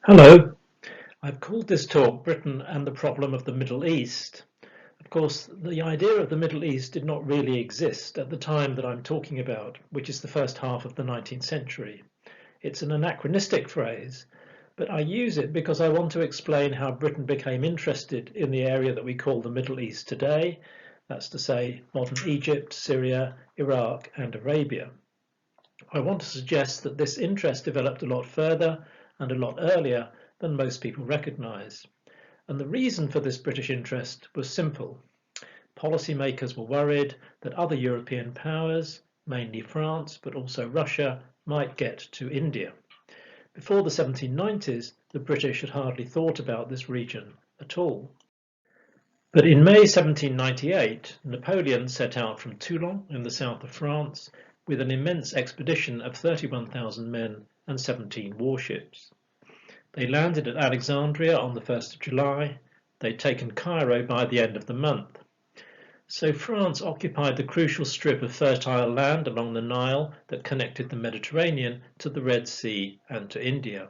Hello, I've called this talk Britain and the Problem of the Middle East. Of course, the idea of the Middle East did not really exist at the time that I'm talking about, which is the first half of the 19th century. It's an anachronistic phrase, but I use it because I want to explain how Britain became interested in the area that we call the Middle East today, that's to say modern Egypt, Syria, Iraq and Arabia. I want to suggest that this interest developed a lot further and a lot earlier than most people recognise. And the reason for this British interest was simple. Policymakers were worried that other European powers, mainly France, but also Russia, might get to India. Before the 1790s, the British had hardly thought about this region at all. But in May 1798, Napoleon set out from Toulon in the south of France with an immense expedition of 31,000 men and 17 warships. They landed at Alexandria on the 1st of July. They'd taken Cairo by the end of the month. So France occupied the crucial strip of fertile land along the Nile that connected the Mediterranean to the Red Sea and to India.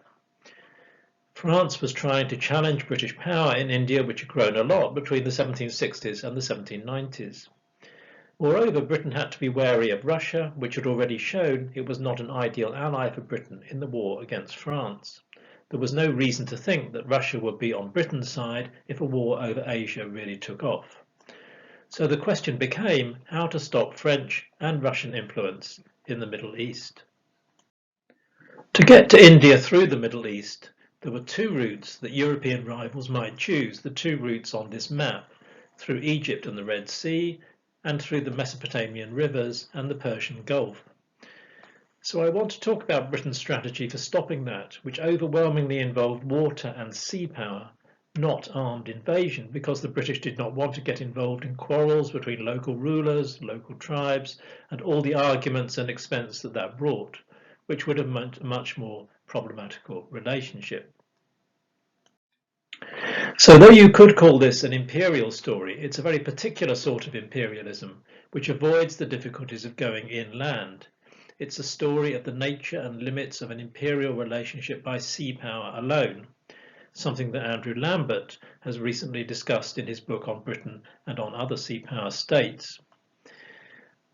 France was trying to challenge British power in India, which had grown a lot between the 1760s and the 1790s. Moreover, Britain had to be wary of Russia, which had already shown it was not an ideal ally for Britain in the war against France. There was no reason to think that Russia would be on Britain's side if a war over Asia really took off. So the question became how to stop French and Russian influence in the Middle East. To get to India through the Middle East, there were two routes that European rivals might choose, the two routes on this map, through Egypt and the Red Sea, and through the Mesopotamian rivers and the Persian Gulf. So I want to talk about Britain's strategy for stopping that, which overwhelmingly involved water and sea power, not armed invasion, because the British did not want to get involved in quarrels between local rulers, local tribes, and all the arguments and expense that that brought, which would have meant a much more problematical relationship. So though you could call this an imperial story, it's a very particular sort of imperialism, which avoids the difficulties of going inland. It's a story of the nature and limits of an imperial relationship by sea power alone, something that Andrew Lambert has recently discussed in his book on Britain and on other sea power states.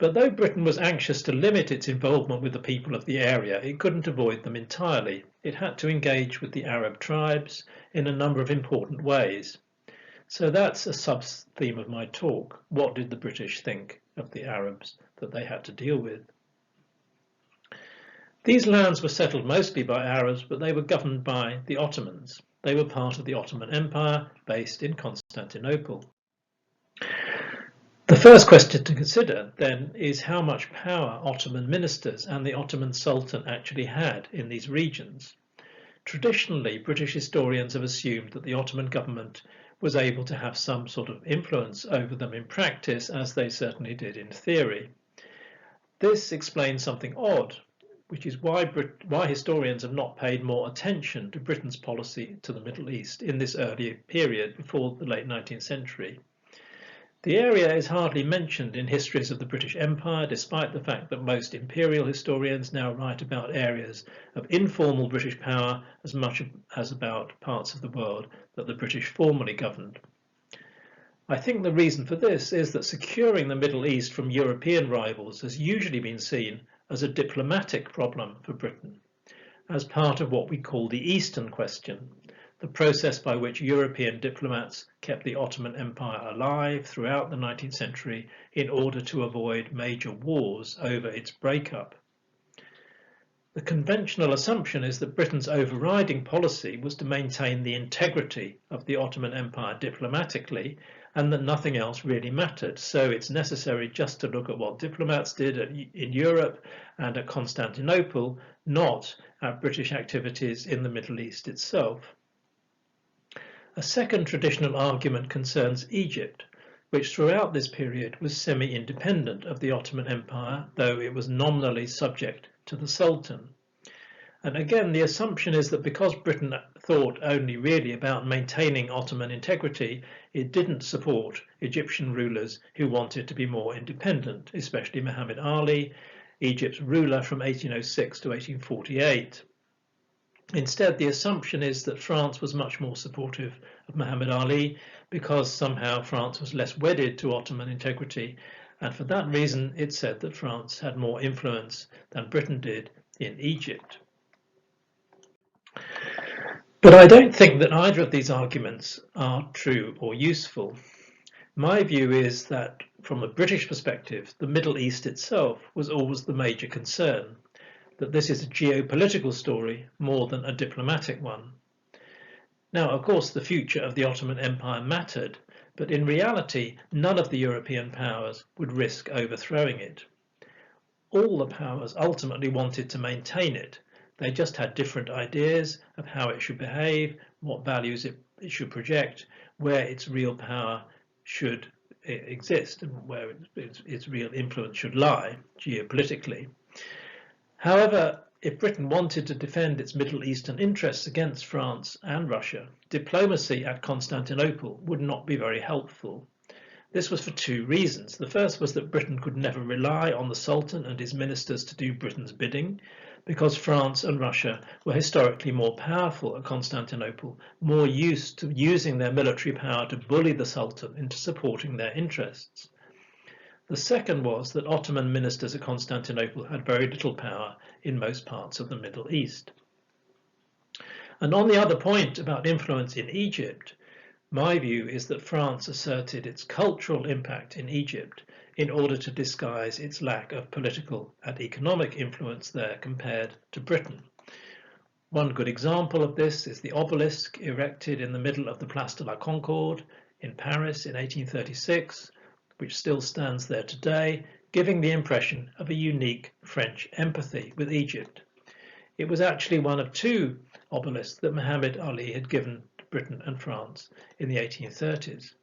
But though Britain was anxious to limit its involvement with the people of the area, it couldn't avoid them entirely. It had to engage with the Arab tribes in a number of important ways. So that's a sub-theme of my talk. What did the British think of the Arabs that they had to deal with? These lands were settled mostly by Arabs, but they were governed by the Ottomans. They were part of the Ottoman Empire, based in Constantinople. The first question to consider, then, is how much power Ottoman ministers and the Ottoman Sultan actually had in these regions. Traditionally, British historians have assumed that the Ottoman government was able to have some sort of influence over them in practice, as they certainly did in theory. This explains something odd, which is why historians have not paid more attention to Britain's policy to the Middle East in this early period before the late 19th century. The area is hardly mentioned in histories of the British Empire, despite the fact that most imperial historians now write about areas of informal British power as much as about parts of the world that the British formally governed. I think the reason for this is that securing the Middle East from European rivals has usually been seen as a diplomatic problem for Britain, as part of what we call the Eastern Question, the process by which European diplomats kept the Ottoman Empire alive throughout the 19th century in order to avoid major wars over its breakup. The conventional assumption is that Britain's overriding policy was to maintain the integrity of the Ottoman Empire diplomatically and that nothing else really mattered. So it's necessary just to look at what diplomats did in Europe and at Constantinople, not at British activities in the Middle East itself. A second traditional argument concerns Egypt, which throughout this period was semi-independent of the Ottoman Empire, though it was nominally subject to the Sultan. And again, the assumption is that because Britain thought only really about maintaining Ottoman integrity, it didn't support Egyptian rulers who wanted to be more independent, especially Mohammed Ali, Egypt's ruler from 1806 to 1848. Instead, the assumption is that France was much more supportive of Muhammad Ali because somehow France was less wedded to Ottoman integrity, and for that reason it's said that France had more influence than Britain did in Egypt. But I don't think that either of these arguments are true or useful. My view is that from a British perspective, the Middle East itself was always the major concern, that this is a geopolitical story more than a diplomatic one. Now, of course, the future of the Ottoman Empire mattered, but in reality, none of the European powers would risk overthrowing it. All the powers ultimately wanted to maintain it. They just had different ideas of how it should behave, what values it should project, where its real power should exist, and where its real influence should lie geopolitically. However, if Britain wanted to defend its Middle Eastern interests against France and Russia, diplomacy at Constantinople would not be very helpful. This was for two reasons. The first was that Britain could never rely on the Sultan and his ministers to do Britain's bidding, because France and Russia were historically more powerful at Constantinople, more used to using their military power to bully the Sultan into supporting their interests. The second was that Ottoman ministers at Constantinople had very little power in most parts of the Middle East. And on the other point about influence in Egypt, my view is that France asserted its cultural impact in Egypt in order to disguise its lack of political and economic influence there compared to Britain. One good example of this is the obelisk erected in the middle of the Place de la Concorde in Paris in 1836, which still stands there today, giving the impression of a unique French empathy with Egypt. It was actually one of two obelisks that Muhammad Ali had given to Britain and France in the 1830s.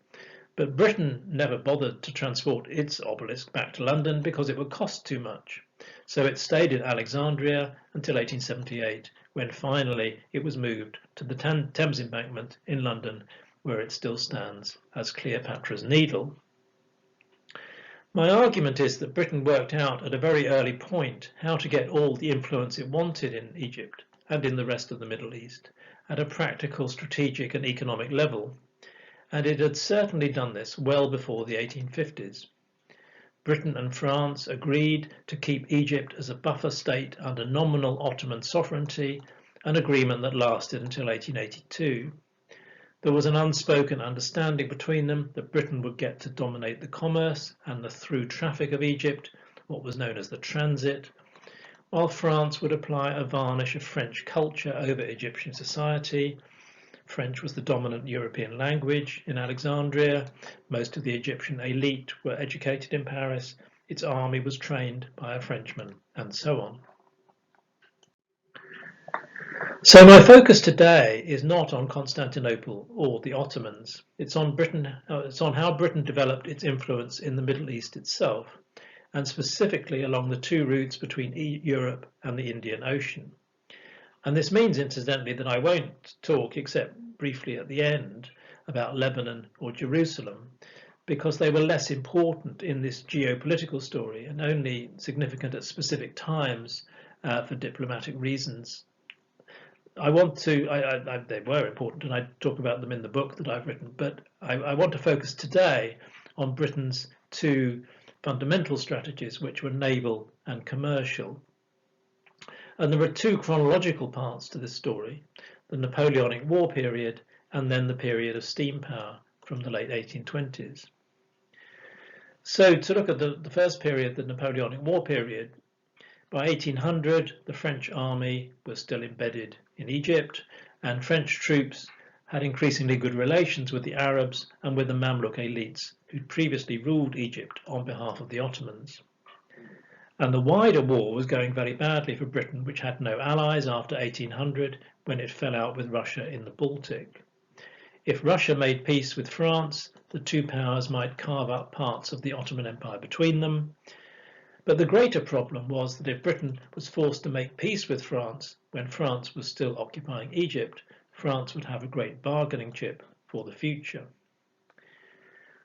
But Britain never bothered to transport its obelisk back to London because it would cost too much. So it stayed in Alexandria until 1878, when finally it was moved to the Thames Embankment in London, where it still stands as Cleopatra's Needle. My argument is that Britain worked out at a very early point how to get all the influence it wanted in Egypt and in the rest of the Middle East at a practical, strategic and economic level, and it had certainly done this well before the 1850s. Britain and France agreed to keep Egypt as a buffer state under nominal Ottoman sovereignty, an agreement that lasted until 1882. There was an unspoken understanding between them that Britain would get to dominate the commerce and the through traffic of Egypt, what was known as the transit, while France would apply a varnish of French culture over Egyptian society. French was the dominant European language in Alexandria. Most of the Egyptian elite were educated in Paris. Its army was trained by a Frenchman, and so on. So my focus today is not on Constantinople or the Ottomans. It's on how Britain developed its influence in the Middle East itself, and specifically along the two routes between Europe and the Indian Ocean. And this means, incidentally, that I won't talk, except briefly at the end, about Lebanon or Jerusalem, because they were less important in this geopolitical story and only significant at specific times for diplomatic reasons. They were important, and I talk about them in the book that I've written, but I want to focus today on Britain's two fundamental strategies, which were naval and commercial. And there are two chronological parts to this story, the Napoleonic War period and then the period of steam power from the late 1820s. So to look at the first period, the Napoleonic War period, by 1800, the French army was still embedded in Egypt, and French troops had increasingly good relations with the Arabs and with the Mamluk elites who'd previously ruled Egypt on behalf of the Ottomans. And the wider war was going very badly for Britain, which had no allies after 1800, when it fell out with Russia in the Baltic. If Russia made peace with France, the two powers might carve up parts of the Ottoman Empire between them. But the greater problem was that if Britain was forced to make peace with France when France was still occupying Egypt, France would have a great bargaining chip for the future.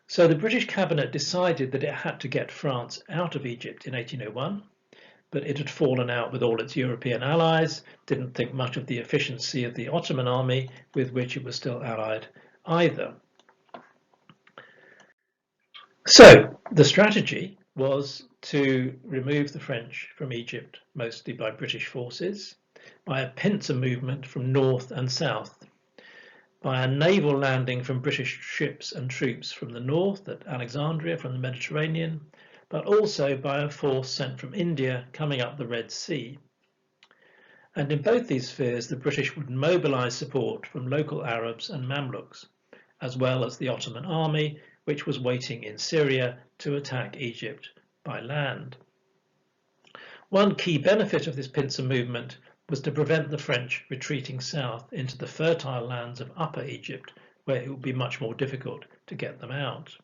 So the British cabinet decided that it had to get France out of Egypt in 1801, but it had fallen out with all its European allies, didn't think much of the efficiency of the Ottoman army, with which it was still allied either. So the strategy was to remove the French from Egypt, mostly by British forces, by a pincer movement from north and south, by a naval landing from British ships and troops from the north at Alexandria from the Mediterranean, but also by a force sent from India coming up the Red Sea. And in both these spheres, the British would mobilize support from local Arabs and Mamluks, as well as the Ottoman army, which was waiting in Syria to attack Egypt by land. One key benefit of this pincer movement was to prevent the French retreating south into the fertile lands of Upper Egypt, where it would be much more difficult to get them out.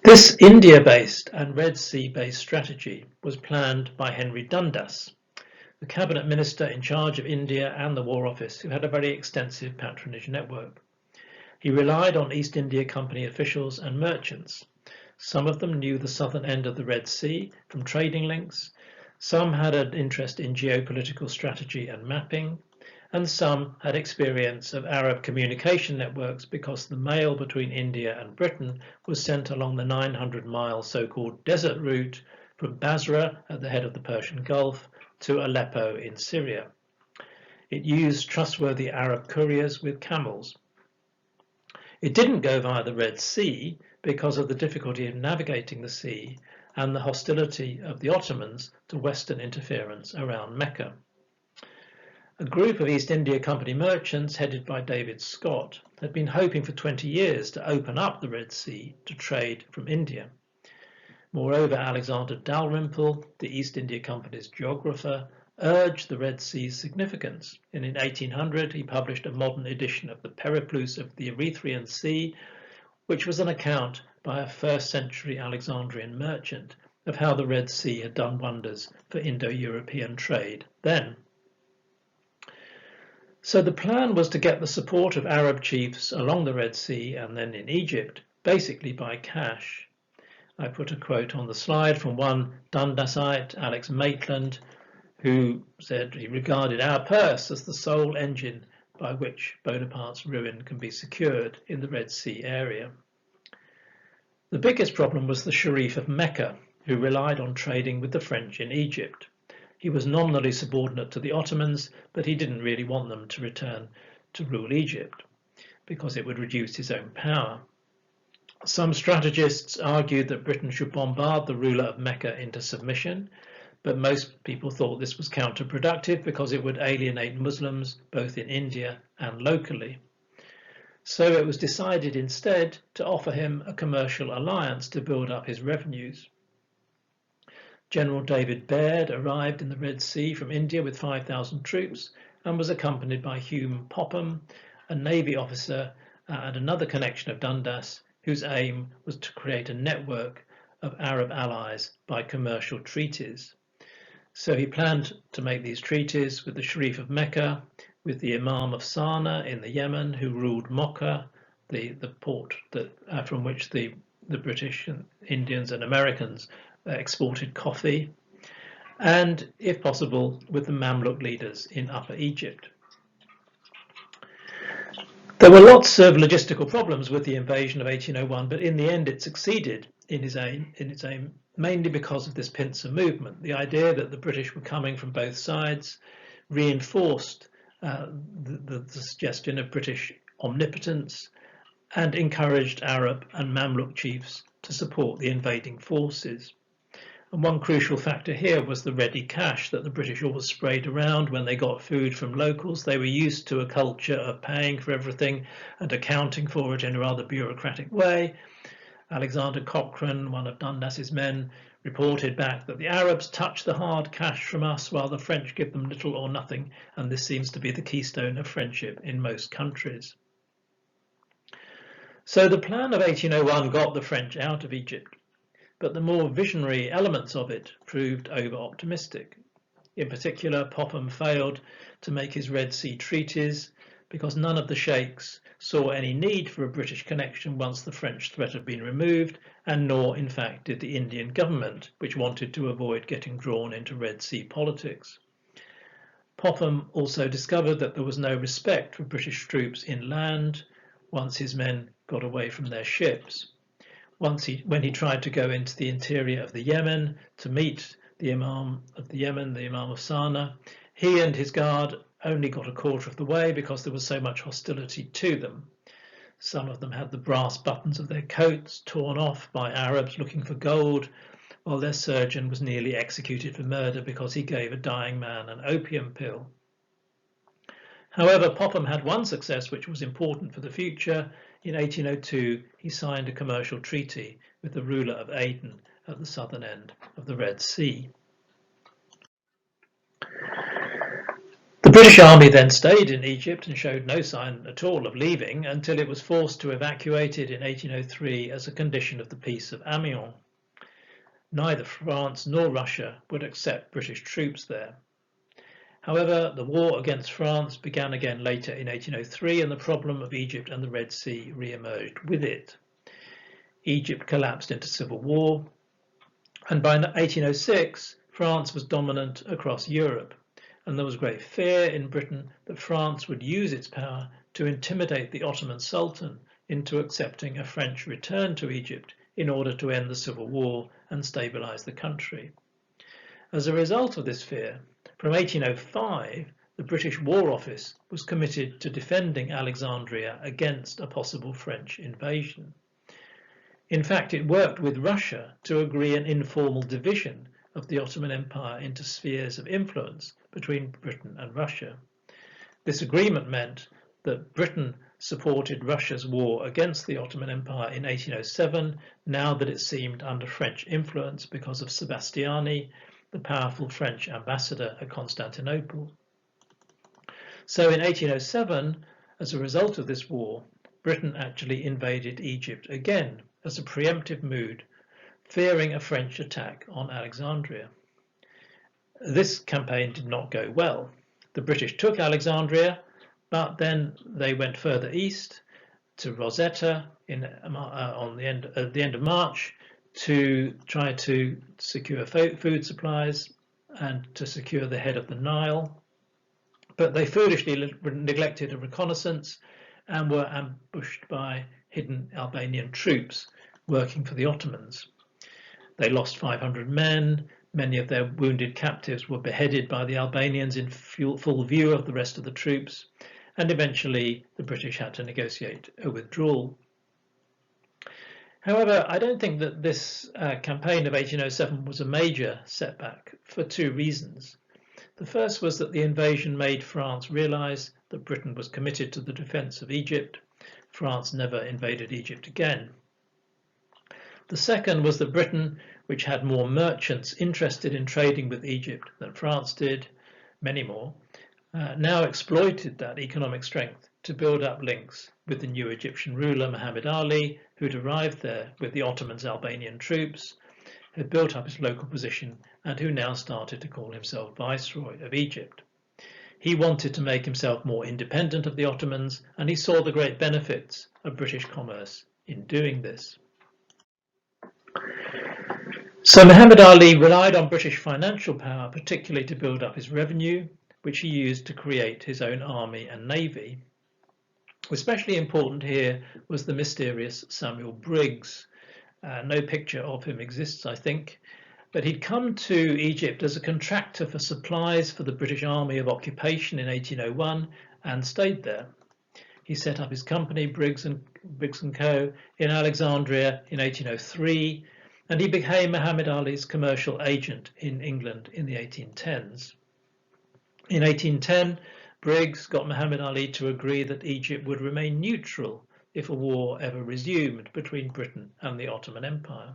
This India-based and Red Sea-based strategy was planned by Henry Dundas, the cabinet minister in charge of India and the War Office, who had a very extensive patronage network. He relied on East India Company officials and merchants. Some of them knew the southern end of the Red Sea from trading links, some had an interest in geopolitical strategy and mapping, and some had experience of Arab communication networks because the mail between India and Britain was sent along the 900-mile so-called desert route from Basra at the head of the Persian Gulf to Aleppo in Syria. It used trustworthy Arab couriers with camels. It didn't go via the Red Sea because of the difficulty of navigating the sea and the hostility of the Ottomans to Western interference around Mecca. A group of East India Company merchants headed by David Scott had been hoping for 20 years to open up the Red Sea to trade from India. Moreover, Alexander Dalrymple, the East India Company's geographer, urged the Red Sea's significance, and in 1800 he published a modern edition of the Periplus of the Erythraean Sea, which was an account by a first-century Alexandrian merchant of how the Red Sea had done wonders for Indo-European trade then. So the plan was to get the support of Arab chiefs along the Red Sea and then in Egypt, basically by cash. I put a quote on the slide from one Dundasite, Alex Maitland, who said he regarded our purse as the sole engine by which Bonaparte's ruin can be secured in the Red Sea area. The biggest problem was the Sharif of Mecca, who relied on trading with the French in Egypt. He was nominally subordinate to the Ottomans, but he didn't really want them to return to rule Egypt because it would reduce his own power. Some strategists argued that Britain should bombard the ruler of Mecca into submission, but most people thought this was counterproductive because it would alienate Muslims both in India and locally. So it was decided instead to offer him a commercial alliance to build up his revenues. General David Baird arrived in the Red Sea from India with 5,000 troops and was accompanied by Hume Popham, a Navy officer and another connection of Dundas, whose aim was to create a network of Arab allies by commercial treaties. So he planned to make these treaties with the Sharif of Mecca, with the Imam of Sana'a in the Yemen, who ruled Mocha, the port from which the British and Indians and Americans exported coffee, and, if possible, with the Mamluk leaders in Upper Egypt. There were lots of logistical problems with the invasion of 1801, but in the end it succeeded in its aim, mainly because of this pincer movement. The idea that the British were coming from both sides reinforced the suggestion of British omnipotence and encouraged Arab and Mamluk chiefs to support the invading forces. And one crucial factor here was the ready cash that the British always sprayed around when they got food from locals. They were used to a culture of paying for everything and accounting for it in a rather bureaucratic way. Alexander Cochrane, one of Dundas's men, reported back that the Arabs touch the hard cash from us while the French give them little or nothing, and this seems to be the keystone of friendship in most countries. So the plan of 1801 got the French out of Egypt, but the more visionary elements of it proved over-optimistic. In particular, Popham failed to make his Red Sea treaties because none of the sheikhs saw any need for a British connection once the French threat had been removed, and nor, in fact, did the Indian government, which wanted to avoid getting drawn into Red Sea politics. Popham also discovered that there was no respect for British troops inland once his men got away from their ships. When he tried to go into the interior of the Yemen to meet the Imam of the Yemen, the Imam of Sana'a, he and his guard only got a quarter of the way because there was so much hostility to them. Some of them had the brass buttons of their coats torn off by Arabs looking for gold, while their surgeon was nearly executed for murder because he gave a dying man an opium pill. However, Popham had one success which was important for the future. In 1802, he signed a commercial treaty with the ruler of Aden at the southern end of the Red Sea. The British army then stayed in Egypt and showed no sign at all of leaving until it was forced to evacuate it in 1803 as a condition of the Peace of Amiens. Neither France nor Russia would accept British troops there. However, the war against France began again later in 1803, and the problem of Egypt and the Red Sea re-emerged with it. Egypt collapsed into civil war, and by 1806, France was dominant across Europe, and there was great fear in Britain that France would use its power to intimidate the Ottoman Sultan into accepting a French return to Egypt in order to end the civil war and stabilise the country. As a result of this fear, from 1805, the British War Office was committed to defending Alexandria against a possible French invasion. In fact, it worked with Russia to agree an informal division of the Ottoman Empire into spheres of influence between Britain and Russia. This agreement meant that Britain supported Russia's war against the Ottoman Empire in 1807, now that it seemed under French influence because of Sebastiani, the powerful French ambassador at Constantinople. So in 1807, as a result of this war, Britain actually invaded Egypt again as a preemptive move, fearing a French attack on Alexandria. This campaign did not go well. The British took Alexandria, but then they went further east to Rosetta at the end of March to try to secure food supplies and to secure the head of the Nile. But they foolishly neglected a reconnaissance and were ambushed by hidden Albanian troops working for the Ottomans. They lost 500 men. Many of their wounded captives were beheaded by the Albanians in full view of the rest of the troops, and eventually the British had to negotiate a withdrawal. However, I don't think that this campaign of 1807 was a major setback for two reasons. The first was that the invasion made France realise that Britain was committed to the defence of Egypt. France never invaded Egypt again. The second was that Britain, which had more merchants interested in trading with Egypt than France did, many more, now exploited that economic strength to build up links with the new Egyptian ruler Mohammed Ali, who'd arrived there with the Ottomans' Albanian troops, had built up his local position, and who now started to call himself Viceroy of Egypt. He wanted to make himself more independent of the Ottomans, and he saw the great benefits of British commerce in doing this. So Mohammed Ali relied on British financial power, particularly to build up his revenue, which he used to create his own army and navy. Especially important here was the mysterious Samuel Briggs. No picture of him exists, I think, but he'd come to Egypt as a contractor for supplies for the British Army of Occupation in 1801 and stayed there. He set up his company, Briggs & Co., in Alexandria in 1803, and he became Mohammed Ali's commercial agent in England in the 1810s. In 1810, Briggs got Mohammed Ali to agree that Egypt would remain neutral if a war ever resumed between Britain and the Ottoman Empire.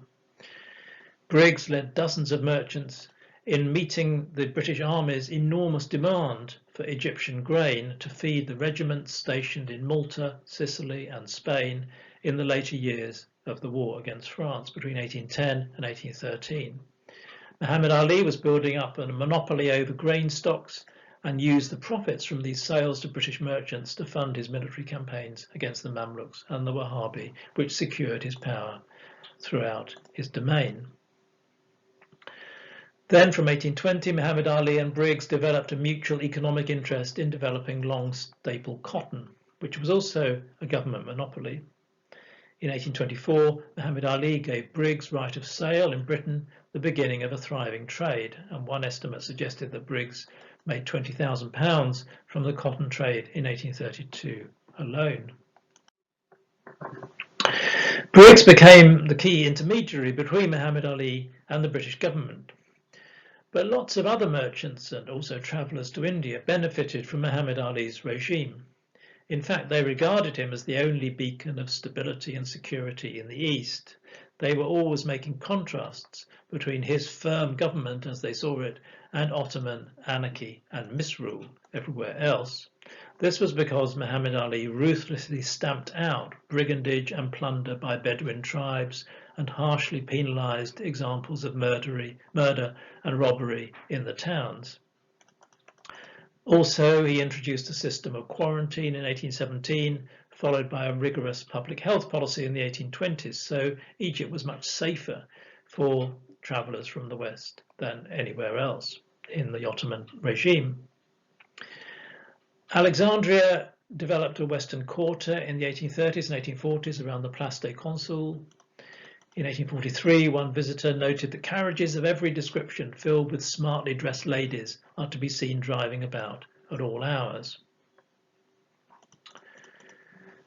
Briggs led dozens of merchants in meeting the British Army's enormous demand for Egyptian grain to feed the regiments stationed in Malta, Sicily and Spain in the later years of the war against France between 1810 and 1813. Mohammed Ali was building up a monopoly over grain stocks and used the profits from these sales to British merchants to fund his military campaigns against the Mamluks and the Wahhabi, which secured his power throughout his domain. Then from 1820, Muhammad Ali and Briggs developed a mutual economic interest in developing long staple cotton, which was also a government monopoly. In 1824, Muhammad Ali gave Briggs right of sale in Britain, the beginning of a thriving trade, and one estimate suggested that Briggs made £20,000 from the cotton trade in 1832 alone. Briggs became the key intermediary between Muhammad Ali and the British government. But lots of other merchants and also travellers to India benefited from Muhammad Ali's regime. In fact, they regarded him as the only beacon of stability and security in the East. They were always making contrasts between his firm government, as they saw it, and Ottoman anarchy and misrule everywhere else. This was because Muhammad Ali ruthlessly stamped out brigandage and plunder by Bedouin tribes and harshly penalised examples of murder and robbery in the towns. Also, he introduced a system of quarantine in 1817, followed by a rigorous public health policy in the 1820s, so Egypt was much safer for travellers from the West than anywhere else in the Ottoman regime. Alexandria developed a Western quarter in the 1830s and 1840s around the Place des Consuls. In 1843, one visitor noted that carriages of every description filled with smartly dressed ladies are to be seen driving about at all hours.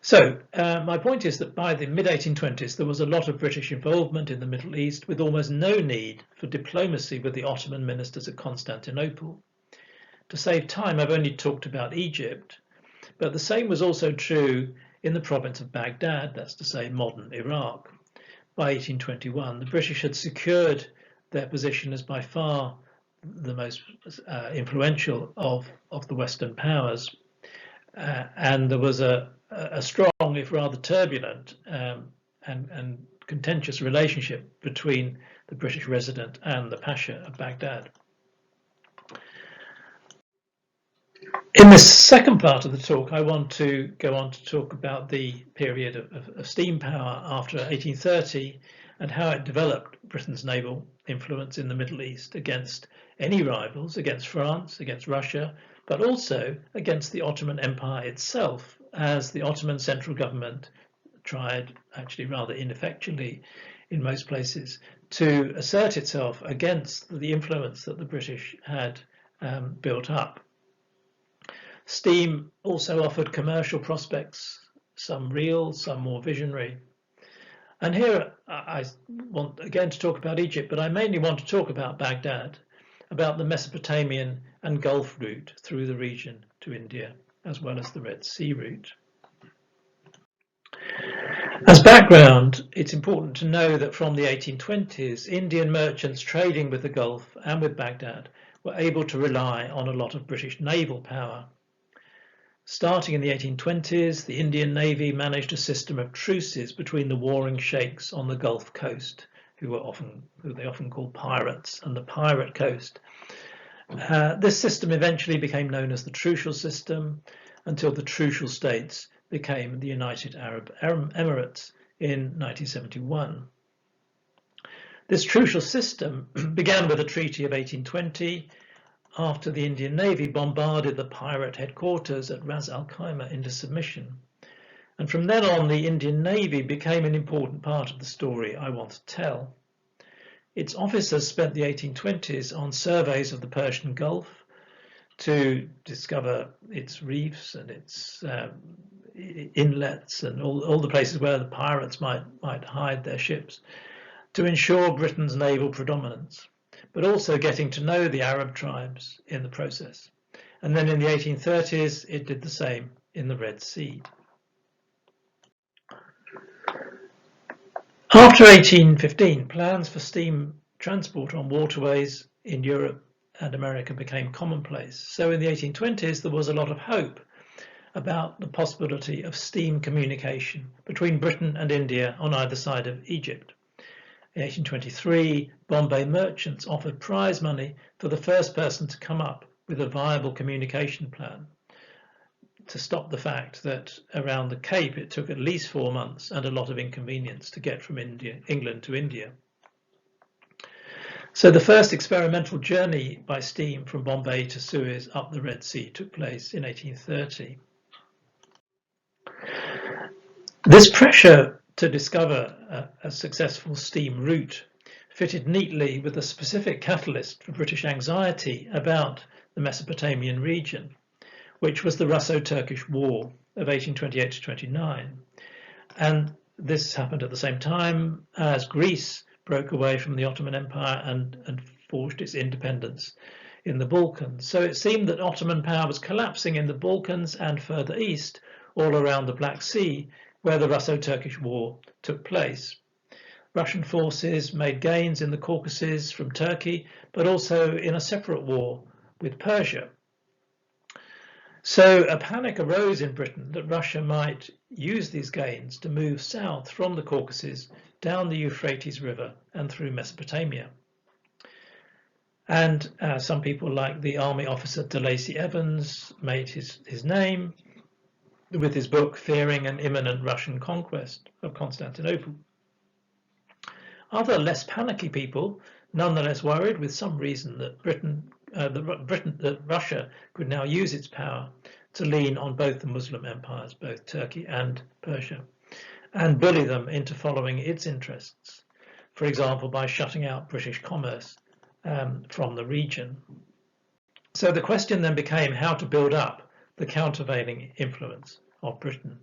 So, my point is that by the mid-1820s there was a lot of British involvement in the Middle East with almost no need for diplomacy with the Ottoman ministers at Constantinople. To save time, I've only talked about Egypt, but the same was also true in the province of Baghdad, that's to say modern Iraq. By 1821, the British had secured their position as by far the most influential of the Western powers, and there was a strong, if rather turbulent, and contentious relationship between the British resident and the Pasha of Baghdad. In this second part of the talk, I want to go on to talk about the period of steam power after 1830 and how it developed Britain's naval influence in the Middle East against any rivals, against France, against Russia, but also against the Ottoman Empire itself, as the Ottoman central government tried, actually rather ineffectually in most places, to assert itself against the influence that the British had built up. Steam also offered commercial prospects, some real, some more visionary. And here I want again to talk about Egypt, but I mainly want to talk about Baghdad, about the Mesopotamian and Gulf route through the region to India, as well as the Red Sea route. As background, it's important to know that from the 1820s, Indian merchants trading with the Gulf and with Baghdad were able to rely on a lot of British naval power. Starting in the 1820s, the Indian Navy managed a system of truces between the warring sheikhs on the Gulf coast, who they often called pirates, and the pirate coast. This system eventually became known as the Trucial System until the Trucial States became the United Arab Emirates in 1971. This Trucial System began with the Treaty of 1820, after the Indian Navy bombarded the pirate headquarters at Ras Al Khaimah into submission. And from then on, the Indian Navy became an important part of the story I want to tell. Its officers spent the 1820s on surveys of the Persian Gulf to discover its reefs and its inlets and all the places where the pirates might hide their ships, to ensure Britain's naval predominance, but also getting to know the Arab tribes in the process. And then in the 1830s, it did the same in the Red Sea. After 1815, plans for steam transport on waterways in Europe and America became commonplace. So in the 1820s, there was a lot of hope about the possibility of steam communication between Britain and India on either side of Egypt. In 1823, Bombay merchants offered prize money for the first person to come up with a viable communication plan to stop the fact that around the Cape it took at least 4 months and a lot of inconvenience to get from England to India. So the first experimental journey by steam from Bombay to Suez up the Red Sea took place in 1830. This pressure to discover a successful steam route fitted neatly with a specific catalyst for British anxiety about the Mesopotamian region, which was the Russo-Turkish War of 1828 to 29. And this happened at the same time as Greece broke away from the Ottoman Empire and forged its independence in the Balkans. So it seemed that Ottoman power was collapsing in the Balkans and further east, all around the Black Sea, where the Russo-Turkish War took place. Russian forces made gains in the Caucasus from Turkey, but also in a separate war with Persia. So a panic arose in Britain that Russia might use these gains to move south from the Caucasus down the Euphrates River and through Mesopotamia. And some people like the army officer de Lacy Evans made his name with his book Fearing an Imminent Russian Conquest of Constantinople. Other less panicky people, nonetheless worried with some reason that Russia could now use its power to lean on both the Muslim empires, both Turkey and Persia, and bully them into following its interests, for example, by shutting out British commerce from the region. So the question then became how to build up the countervailing influence of Britain.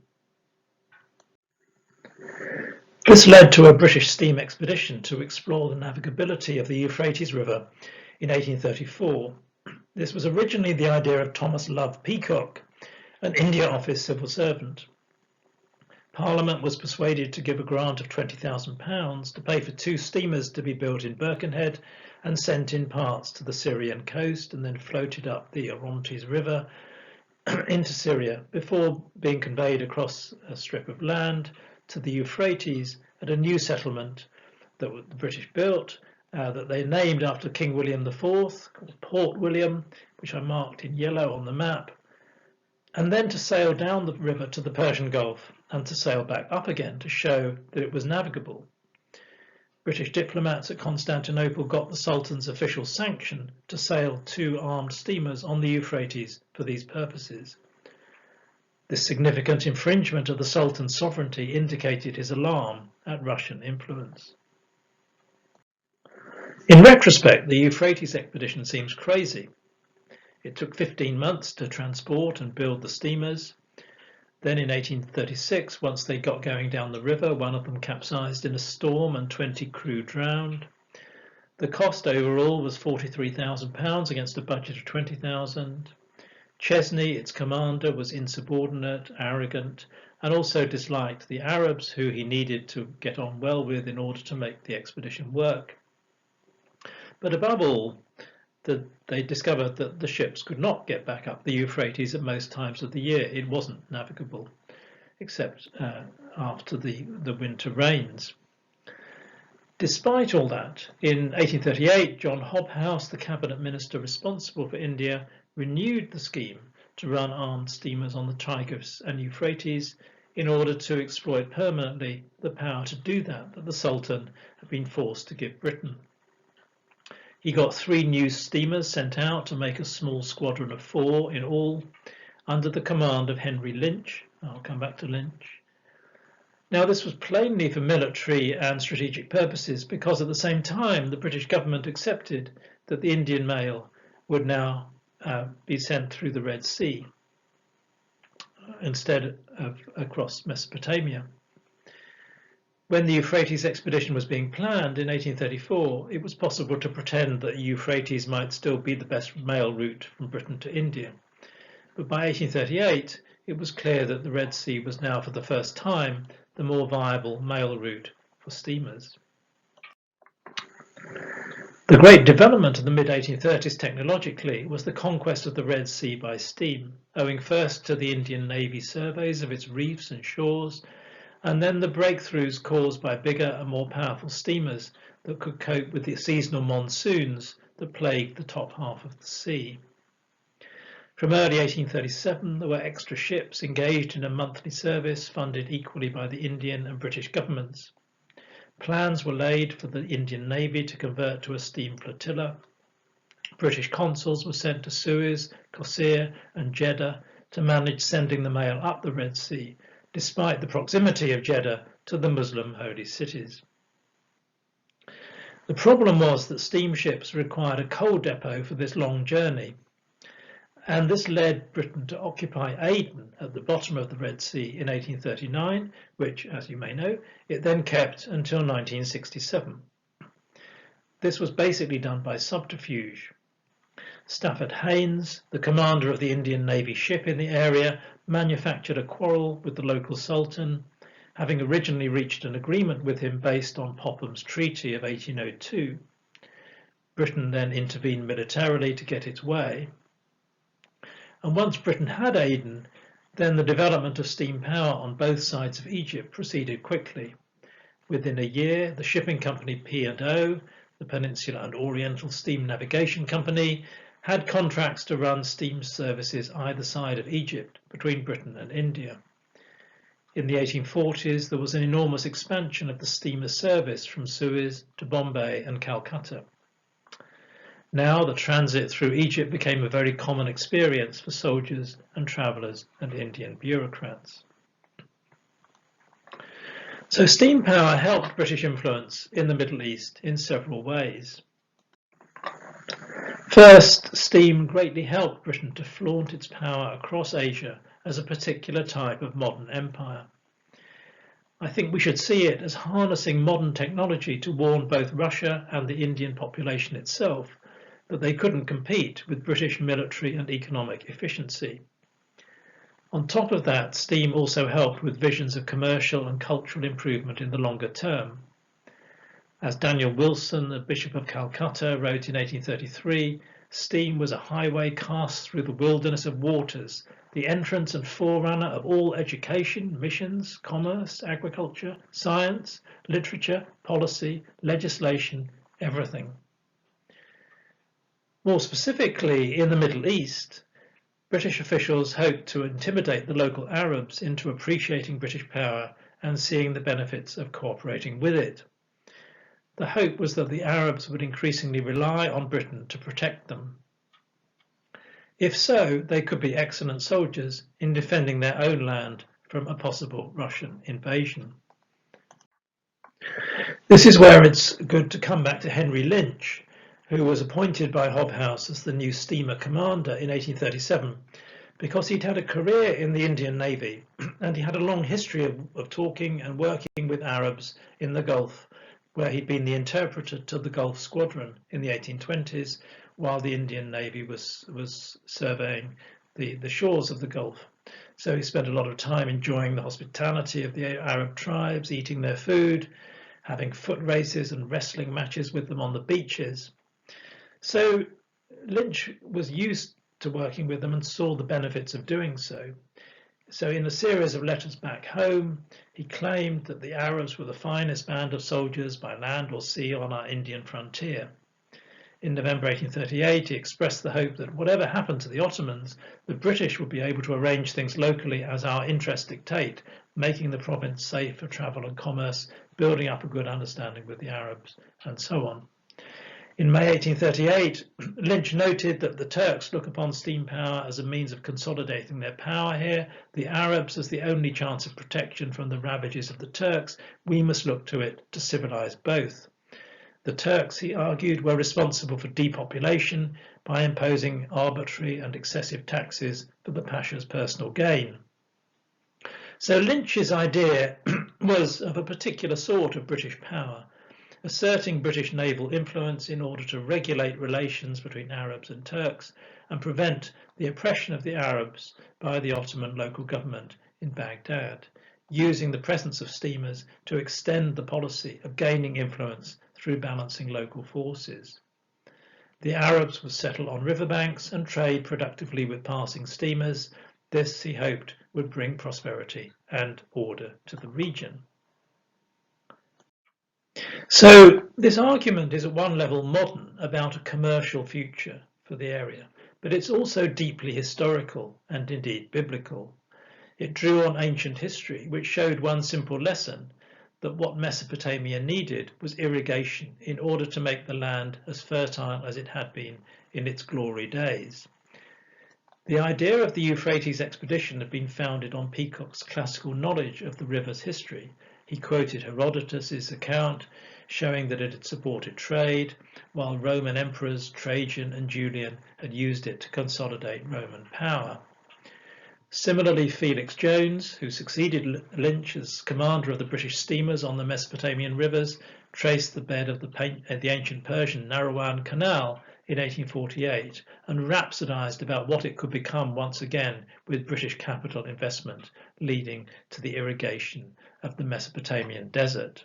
This led to a British steam expedition to explore the navigability of the Euphrates River in 1834. This was originally the idea of Thomas Love Peacock, an India Office civil servant. Parliament was persuaded to give a grant of £20,000 to pay for 2 steamers to be built in Birkenhead and sent in parts to the Syrian coast and then floated up the Orontes River into Syria before being conveyed across a strip of land to the Euphrates at a new settlement that the British built that they named after King William IV, called Port William, which I marked in yellow on the map, and then to sail down the river to the Persian Gulf and to sail back up again to show that it was navigable. British diplomats at Constantinople got the Sultan's official sanction to sail 2 armed steamers on the Euphrates for these purposes. This significant infringement of the Sultan's sovereignty indicated his alarm at Russian influence. In retrospect, the Euphrates expedition seems crazy. It took 15 months to transport and build the steamers. Then in 1836, once they got going down the river, one of them capsized in a storm and 20 crew drowned. The cost overall was £43,000 against a budget of £20,000. Chesney, its commander, was insubordinate, arrogant, and also disliked the Arabs, who he needed to get on well with in order to make the expedition work. But above all, they discovered that the ships could not get back up the Euphrates at most times of the year. It wasn't navigable, except after the winter rains. Despite all that, in 1838, John Hobhouse, the cabinet minister responsible for India, renewed the scheme to run armed steamers on the Tigris and Euphrates in order to exploit permanently the power to do that the Sultan had been forced to give Britain. He got 3 new steamers sent out to make a small squadron of 4 in all, under the command of Henry Lynch. I'll come back to Lynch. Now, this was plainly for military and strategic purposes because at the same time the British government accepted that the Indian mail would now be sent through the Red Sea instead of across Mesopotamia. When the Euphrates expedition was being planned in 1834, it was possible to pretend that Euphrates might still be the best mail route from Britain to India. But by 1838, it was clear that the Red Sea was now for the first time the more viable mail route for steamers. The great development of the mid-1830s technologically was the conquest of the Red Sea by steam, owing first to the Indian Navy surveys of its reefs and shores, and then the breakthroughs caused by bigger and more powerful steamers that could cope with the seasonal monsoons that plagued the top half of the sea. From early 1837, there were extra ships engaged in a monthly service funded equally by the Indian and British governments. Plans were laid for the Indian Navy to convert to a steam flotilla. British consuls were sent to Suez, Qusayr and Jeddah to manage sending the mail up the Red Sea, despite the proximity of Jeddah to the Muslim holy cities. The problem was that steamships required a coal depot for this long journey, and this led Britain to occupy Aden at the bottom of the Red Sea in 1839, which, as you may know, it then kept until 1967. This was basically done by subterfuge. Stafford Haines, the commander of the Indian Navy ship in the area, manufactured a quarrel with the local sultan, having originally reached an agreement with him based on Popham's Treaty of 1802. Britain then intervened militarily to get its way. And once Britain had Aden, then the development of steam power on both sides of Egypt proceeded quickly. Within a year, the shipping company P&O, the Peninsula and Oriental Steam Navigation Company, had contracts to run steam services either side of Egypt between Britain and India. In the 1840s, there was an enormous expansion of the steamer service from Suez to Bombay and Calcutta. Now the transit through Egypt became a very common experience for soldiers and travellers and Indian bureaucrats. So steam power helped British influence in the Middle East in several ways. First, steam greatly helped Britain to flaunt its power across Asia as a particular type of modern empire. I think we should see it as harnessing modern technology to warn both Russia and the Indian population itself that they couldn't compete with British military and economic efficiency. On top of that, steam also helped with visions of commercial and cultural improvement in the longer term. As Daniel Wilson, the Bishop of Calcutta, wrote in 1833, steam was a highway cast through the wilderness of waters, the entrance and forerunner of all education, missions, commerce, agriculture, science, literature, policy, legislation, everything. More specifically, in the Middle East, British officials hoped to intimidate the local Arabs into appreciating British power and seeing the benefits of cooperating with it. The hope was that the Arabs would increasingly rely on Britain to protect them. If so, they could be excellent soldiers in defending their own land from a possible Russian invasion. This is where it's good to come back to Henry Lynch, who was appointed by Hobhouse as the new steamer commander in 1837, because he'd had a career in the Indian Navy and he had a long history of talking and working with Arabs in the Gulf, where he'd been the interpreter to the Gulf Squadron in the 1820s while the Indian Navy was surveying the shores of the Gulf. So he spent a lot of time enjoying the hospitality of the Arab tribes, eating their food, having foot races and wrestling matches with them on the beaches. So Lynch was used to working with them and saw the benefits of doing so. So in a series of letters back home, he claimed that the Arabs were the finest band of soldiers by land or sea on our Indian frontier. In November 1838, he expressed the hope that whatever happened to the Ottomans, the British would be able to arrange things locally as our interests dictate, making the province safe for travel and commerce, building up a good understanding with the Arabs, and so on. In May 1838, Lynch noted that the Turks look upon steam power as a means of consolidating their power here, the Arabs as the only chance of protection from the ravages of the Turks. We must look to it to civilize both. The Turks, he argued, were responsible for depopulation by imposing arbitrary and excessive taxes for the Pasha's personal gain. So Lynch's idea was of a particular sort of British power, asserting British naval influence in order to regulate relations between Arabs and Turks and prevent the oppression of the Arabs by the Ottoman local government in Baghdad, using the presence of steamers to extend the policy of gaining influence through balancing local forces. The Arabs would settle on riverbanks and trade productively with passing steamers. This, he hoped, would bring prosperity and order to the region. So this argument is at one level modern about a commercial future for the area, but it's also deeply historical and indeed biblical. It drew on ancient history, which showed one simple lesson, that what Mesopotamia needed was irrigation in order to make the land as fertile as it had been in its glory days. The idea of the Euphrates Expedition had been founded on Peacock's classical knowledge of the river's history. He quoted Herodotus's account, showing that it had supported trade, while Roman emperors Trajan and Julian had used it to consolidate Roman power. Similarly, Felix Jones, who succeeded Lynch as commander of the British steamers on the Mesopotamian rivers, traced the bed of the ancient Persian Narawan Canal in 1848 and rhapsodized about what it could become once again with British capital investment leading to the irrigation of the Mesopotamian desert.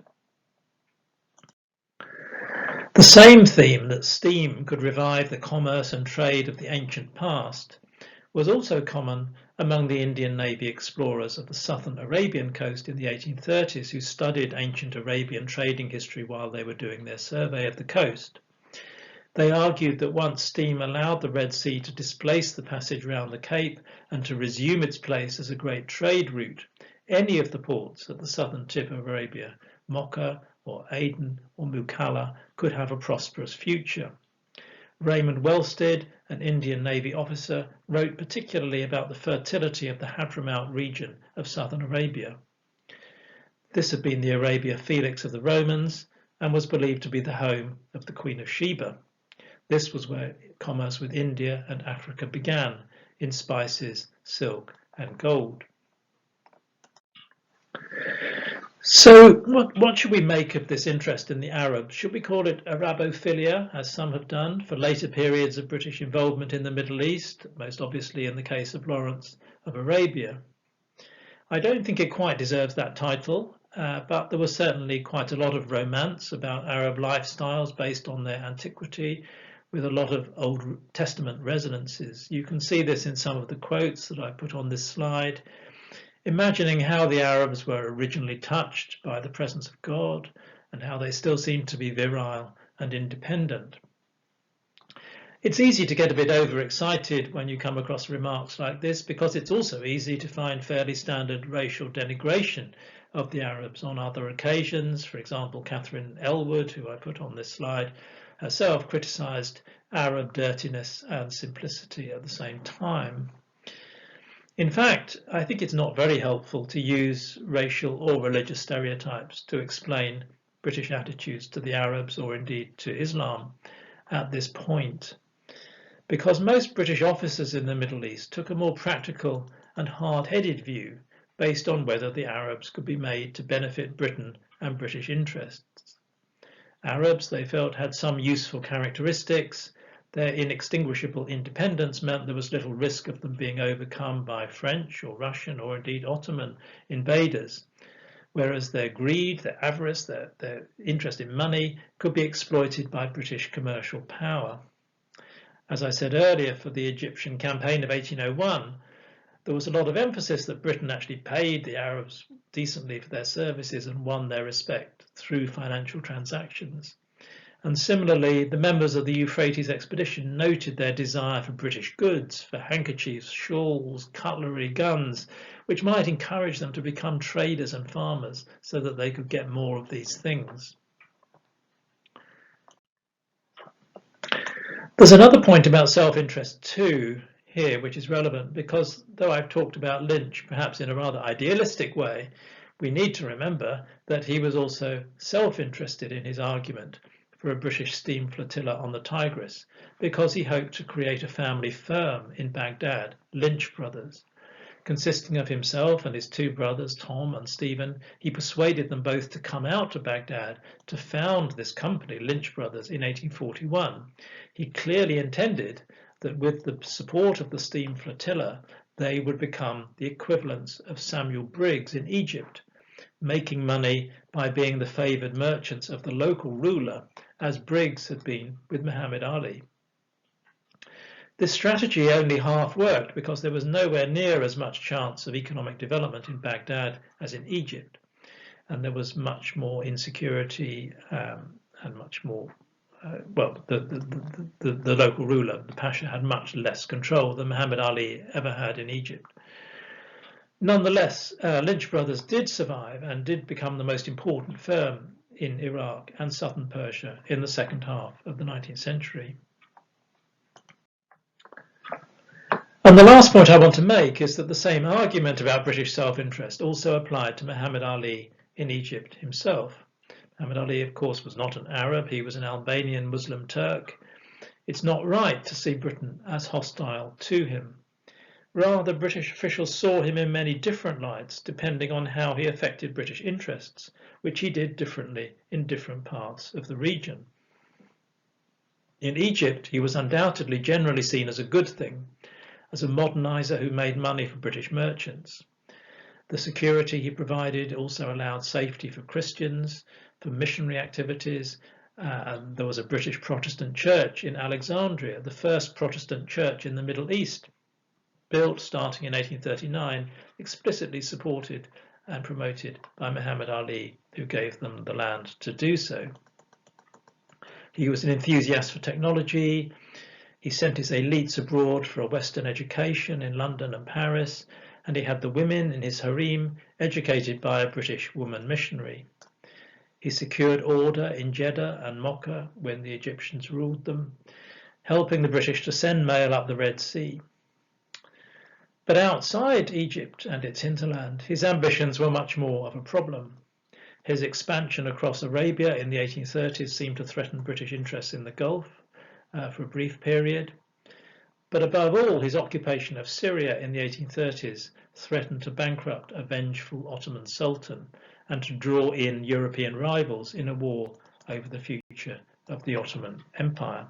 The same theme that steam could revive the commerce and trade of the ancient past was also common among the Indian Navy explorers of the southern Arabian coast in the 1830s who studied ancient Arabian trading history while they were doing their survey of the coast. They argued that once steam allowed the Red Sea to displace the passage round the Cape and to resume its place as a great trade route, any of the ports at the southern tip of Arabia, Mocha or Aden or Mukalla, could have a prosperous future. Raymond Wellstead, an Indian Navy officer, wrote particularly about the fertility of the Hadramaut region of southern Arabia. This had been the Arabia Felix of the Romans and was believed to be the home of the Queen of Sheba. This was where commerce with India and Africa began, in spices, silk and gold. So what should we make of this interest in the Arabs? Should we call it Arabophilia, as some have done, for later periods of British involvement in the Middle East, most obviously in the case of Lawrence of Arabia? I don't think it quite deserves that title, but there was certainly quite a lot of romance about Arab lifestyles based on their antiquity, with a lot of Old Testament resonances. You can see this in some of the quotes that I put on this slide, imagining how the Arabs were originally touched by the presence of God and how they still seem to be virile and independent. It's easy to get a bit overexcited when you come across remarks like this, because it's also easy to find fairly standard racial denigration of the Arabs on other occasions. For example, Catherine Ellwood, who I put on this slide, herself criticised Arab dirtiness and simplicity at the same time. In fact, I think it's not very helpful to use racial or religious stereotypes to explain British attitudes to the Arabs or indeed to Islam at this point, because most British officers in the Middle East took a more practical and hard-headed view based on whether the Arabs could be made to benefit Britain and British interests. Arabs, they felt, had some useful characteristics. Their inextinguishable independence meant there was little risk of them being overcome by French or Russian or indeed Ottoman invaders, whereas their greed, their avarice, their interest in money could be exploited by British commercial power. As I said earlier, for the Egyptian campaign of 1801, there was a lot of emphasis that Britain actually paid the Arabs decently for their services and won their respect through financial transactions. And similarly, the members of the Euphrates Expedition noted their desire for British goods, for handkerchiefs, shawls, cutlery, guns, which might encourage them to become traders and farmers so that they could get more of these things. There's another point about self-interest too here, which is relevant, because though I've talked about Lynch perhaps in a rather idealistic way, we need to remember that he was also self-interested in his argument for a British steam flotilla on the Tigris, because he hoped to create a family firm in Baghdad, Lynch Brothers. Consisting of himself and his two brothers, Tom and Stephen, he persuaded them both to come out to Baghdad to found this company, Lynch Brothers, in 1841. He clearly intended that with the support of the steam flotilla, they would become the equivalents of Samuel Briggs in Egypt, making money by being the favoured merchants of the local ruler, as Briggs had been with Muhammad Ali. This strategy only half worked because there was nowhere near as much chance of economic development in Baghdad as in Egypt, and there was much more insecurity and much more the local ruler, the Pasha, had much less control than Muhammad Ali ever had in Egypt. Nonetheless, Lynch Brothers did survive and did become the most important firm in Iraq and southern Persia in the second half of the 19th century. And the last point I want to make is that the same argument about British self-interest also applied to Muhammad Ali in Egypt himself. Muhammad Ali, of course, was not an Arab. He was an Albanian Muslim Turk. It's not right to see Britain as hostile to him. Rather, British officials saw him in many different lights, depending on how he affected British interests, which he did differently in different parts of the region. In Egypt, he was undoubtedly generally seen as a good thing, as a modernizer who made money for British merchants. The security he provided also allowed safety for Christians, for missionary activities. There was a British Protestant church in Alexandria, the first Protestant church in the Middle East, built starting in 1839, explicitly supported and promoted by Muhammad Ali, who gave them the land to do so. He was an enthusiast for technology. He sent his elites abroad for a Western education in London and Paris, and he had the women in his harem educated by a British woman missionary. He secured order in Jeddah and Mocha when the Egyptians ruled them, helping the British to send mail up the Red Sea. But outside Egypt and its hinterland, his ambitions were much more of a problem. His expansion across Arabia in the 1830s seemed to threaten British interests in the Gulf for a brief period. But above all, his occupation of Syria in the 1830s threatened to bankrupt a vengeful Ottoman sultan and to draw in European rivals in a war over the future of the Ottoman Empire.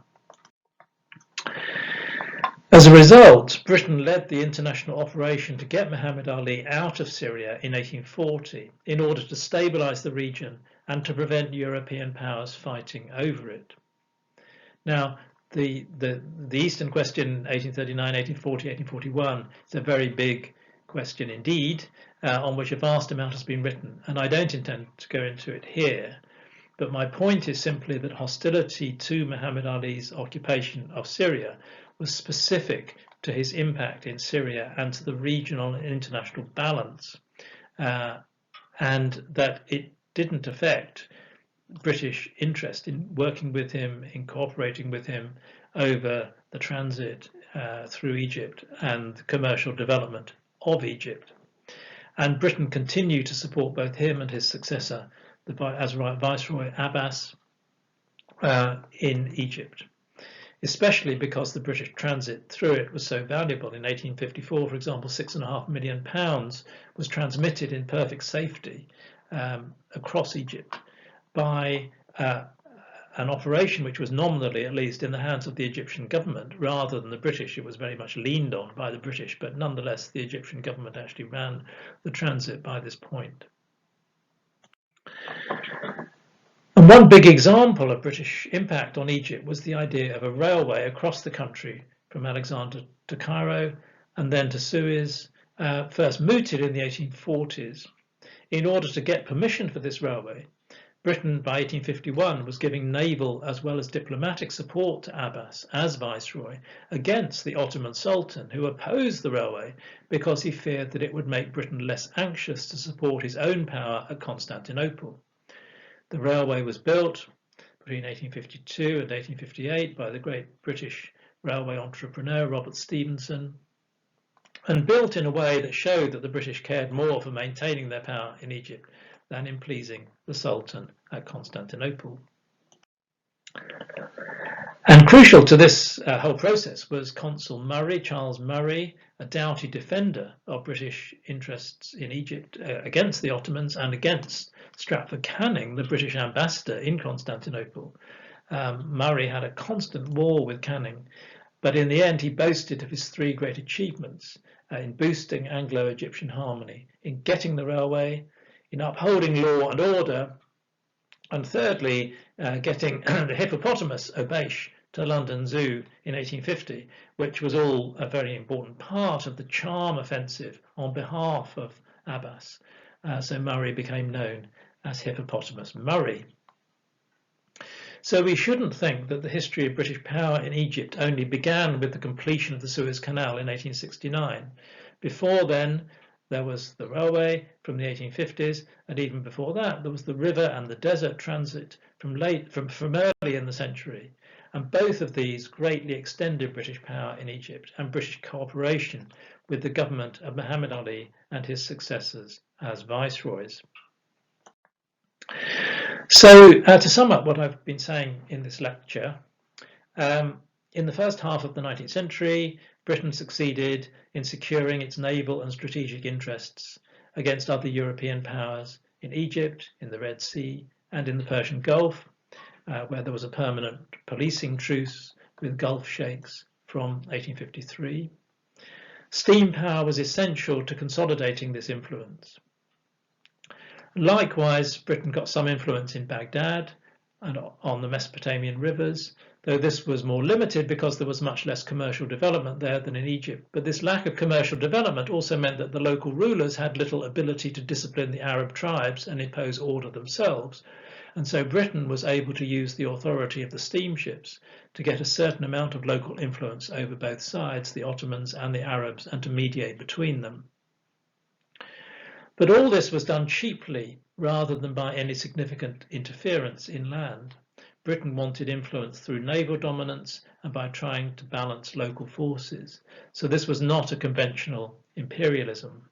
As a result, Britain led the international operation to get Muhammad Ali out of Syria in 1840 in order to stabilize the region and to prevent European powers fighting over it. Now, the Eastern Question, 1839, 1840, 1841, is a very big question indeed, on which a vast amount has been written, and I don't intend to go into it here. But my point is simply that hostility to Muhammad Ali's occupation of Syria was specific to his impact in Syria and to the regional and international balance, and that it didn't affect British interest in working with him, in cooperating with him over the transit through Egypt and the commercial development of Egypt. And Britain continued to support both him and his successor, the Viceroy Abbas, in Egypt, especially because the British transit through it was so valuable. In 1854, for example, £6.5 million was transmitted in perfect safety across Egypt by an operation which was nominally, at least, in the hands of the Egyptian government rather than the British. It was very much leaned on by the British, but nonetheless the Egyptian government actually ran the transit by this point. And one big example of British impact on Egypt was the idea of a railway across the country from Alexandria to Cairo and then to Suez, first mooted in the 1840s. In order to get permission for this railway, Britain by 1851 was giving naval as well as diplomatic support to Abbas as viceroy against the Ottoman Sultan, who opposed the railway because he feared that it would make Britain less anxious to support his own power at Constantinople. The railway was built between 1852 and 1858 by the great British railway entrepreneur Robert Stephenson, and built in a way that showed that the British cared more for maintaining their power in Egypt than in pleasing the Sultan at Constantinople. And crucial to this whole process was Consul Murray, Charles Murray, a doughty defender of British interests in Egypt against the Ottomans and against Stratford Canning, the British ambassador in Constantinople. Murray had a constant war with Canning, but in the end he boasted of his three great achievements in boosting Anglo-Egyptian harmony, in getting the railway, in upholding law and order, and thirdly, getting the hippopotamus Obeish to London Zoo in 1850, which was all a very important part of the charm offensive on behalf of Abbas. So Murray became known as Hippopotamus Murray. So we shouldn't think that the history of British power in Egypt only began with the completion of the Suez Canal in 1869. Before then, there was the railway from the 1850s, and even before that, there was the river and the desert transit from early in the century. And both of these greatly extended British power in Egypt and British cooperation with the government of Muhammad Ali and his successors as viceroys. So to sum up what I've been saying in this lecture, in the first half of the 19th century, Britain succeeded in securing its naval and strategic interests against other European powers in Egypt, in the Red Sea, and in the Persian Gulf, where there was a permanent policing truce with Gulf sheikhs from 1853. Steam power was essential to consolidating this influence. Likewise, Britain got some influence in Baghdad and on the Mesopotamian rivers, though this was more limited because there was much less commercial development there than in Egypt. But this lack of commercial development also meant that the local rulers had little ability to discipline the Arab tribes and impose order themselves. And so Britain was able to use the authority of the steamships to get a certain amount of local influence over both sides, the Ottomans and the Arabs, and to mediate between them. But all this was done cheaply rather than by any significant interference inland. Britain wanted influence through naval dominance and by trying to balance local forces. So this was not a conventional imperialism.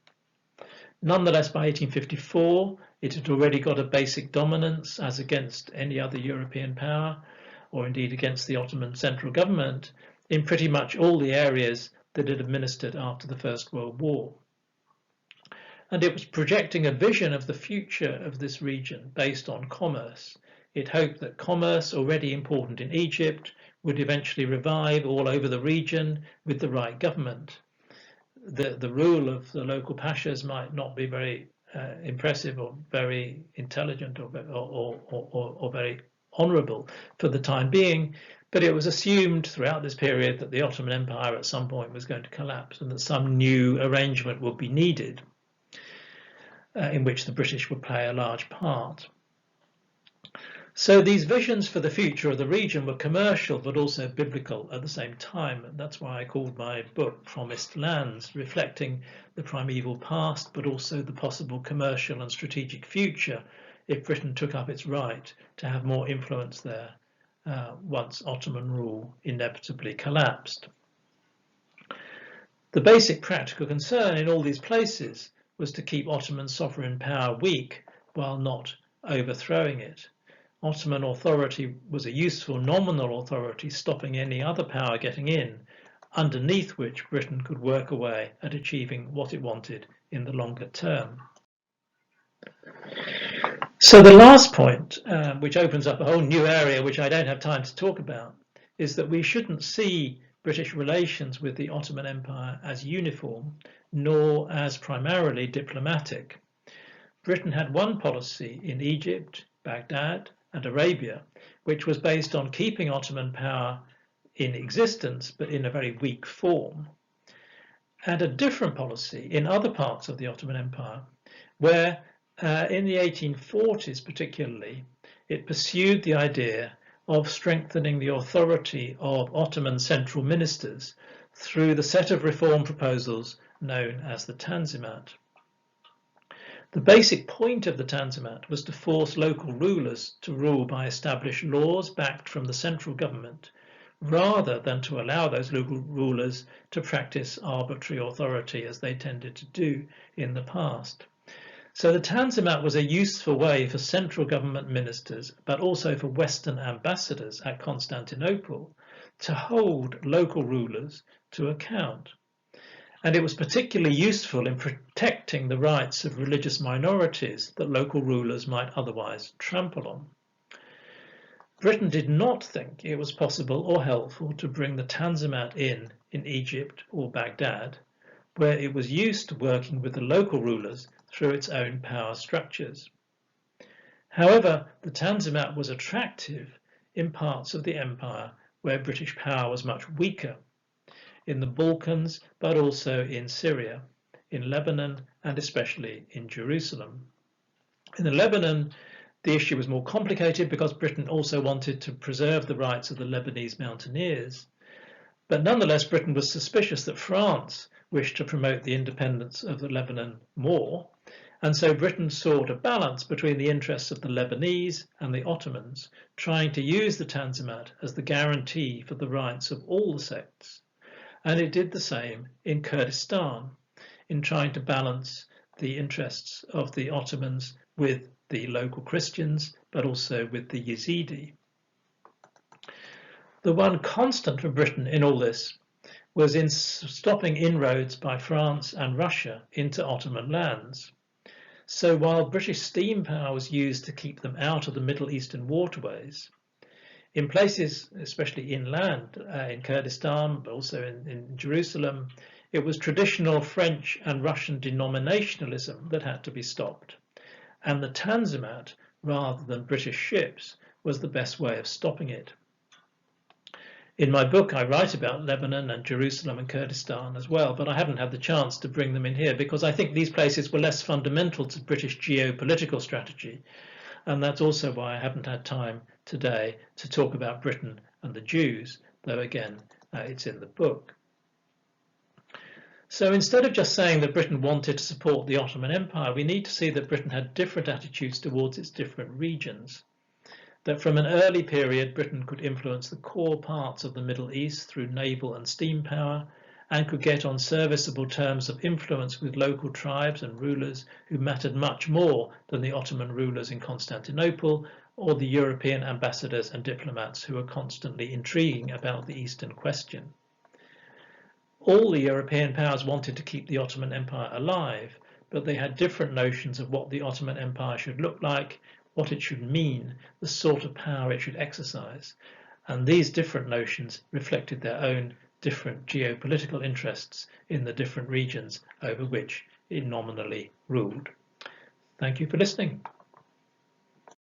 Nonetheless, by 1854, it had already got a basic dominance as against any other European power, or indeed against the Ottoman central government, in pretty much all the areas that it administered after the First World War. And it was projecting a vision of the future of this region based on commerce. It hoped that commerce, already important in Egypt, would eventually revive all over the region with the right government. The rule of the local pashas might not be very impressive or very intelligent or very honourable for the time being, but it was assumed throughout this period that the Ottoman Empire at some point was going to collapse and that some new arrangement would be needed, in which the British would play a large part. So these visions for the future of the region were commercial but also biblical at the same time. And that's why I called my book Promised Lands, reflecting the primeval past but also the possible commercial and strategic future if Britain took up its right to have more influence there once Ottoman rule inevitably collapsed. The basic practical concern in all these places was to keep Ottoman sovereign power weak while not overthrowing it. Ottoman authority was a useful nominal authority, stopping any other power getting in, underneath which Britain could work away at achieving what it wanted in the longer term. So the last point, which opens up a whole new area which I don't have time to talk about, is that we shouldn't see British relations with the Ottoman Empire as uniform, nor as primarily diplomatic. Britain had one policy in Egypt, Baghdad, and Arabia, which was based on keeping Ottoman power in existence, but in a very weak form, and a different policy in other parts of the Ottoman Empire, where in the 1840s particularly, it pursued the idea of strengthening the authority of Ottoman central ministers through the set of reform proposals known as the Tanzimat. The basic point of the Tanzimat was to force local rulers to rule by established laws backed from the central government, rather than to allow those local rulers to practice arbitrary authority as they tended to do in the past. So the Tanzimat was a useful way for central government ministers, but also for Western ambassadors at Constantinople, to hold local rulers to account. And it was particularly useful in protecting the rights of religious minorities that local rulers might otherwise trample on. Britain did not think it was possible or helpful to bring the Tanzimat in Egypt or Baghdad, where it was used to working with the local rulers through its own power structures. However, the Tanzimat was attractive in parts of the empire where British power was much weaker, in the Balkans, but also in Syria, in Lebanon, and especially in Jerusalem. In Lebanon, The issue was more complicated because Britain also wanted to preserve the rights of the Lebanese mountaineers. But nonetheless, Britain was suspicious that France wished to promote the independence of the Lebanon more, and so Britain sought a balance between the interests of the Lebanese and the Ottomans, trying to use the Tanzimat as the guarantee for the rights of all the sects. And it did the same in Kurdistan, in trying to balance the interests of the Ottomans with the local Christians, but also with the Yazidi. The one constant for Britain in all this was in stopping inroads by France and Russia into Ottoman lands. So while British steam power was used to keep them out of the Middle Eastern waterways, in places, especially inland, in Kurdistan, but also in Jerusalem, it was traditional French and Russian denominationalism that had to be stopped. And the Tanzimat, rather than British ships, was the best way of stopping it. In my book, I write about Lebanon and Jerusalem and Kurdistan as well, but I haven't had the chance to bring them in here because I think these places were less fundamental to British geopolitical strategy. And that's also why I haven't had time today to talk about Britain and the Jews, though again, it's in the book. So instead of just saying that Britain wanted to support the Ottoman Empire, we need to see that Britain had different attitudes towards its different regions. That from an early period, Britain could influence the core parts of the Middle East through naval and steam power, and could get on serviceable terms of influence with local tribes and rulers who mattered much more than the Ottoman rulers in Constantinople or the European ambassadors and diplomats who were constantly intriguing about the Eastern question. All the European powers wanted to keep the Ottoman Empire alive, but they had different notions of what the Ottoman Empire should look like, what it should mean, the sort of power it should exercise, and these different notions reflected their own different geopolitical interests in the different regions over which it nominally ruled. Thank you for listening.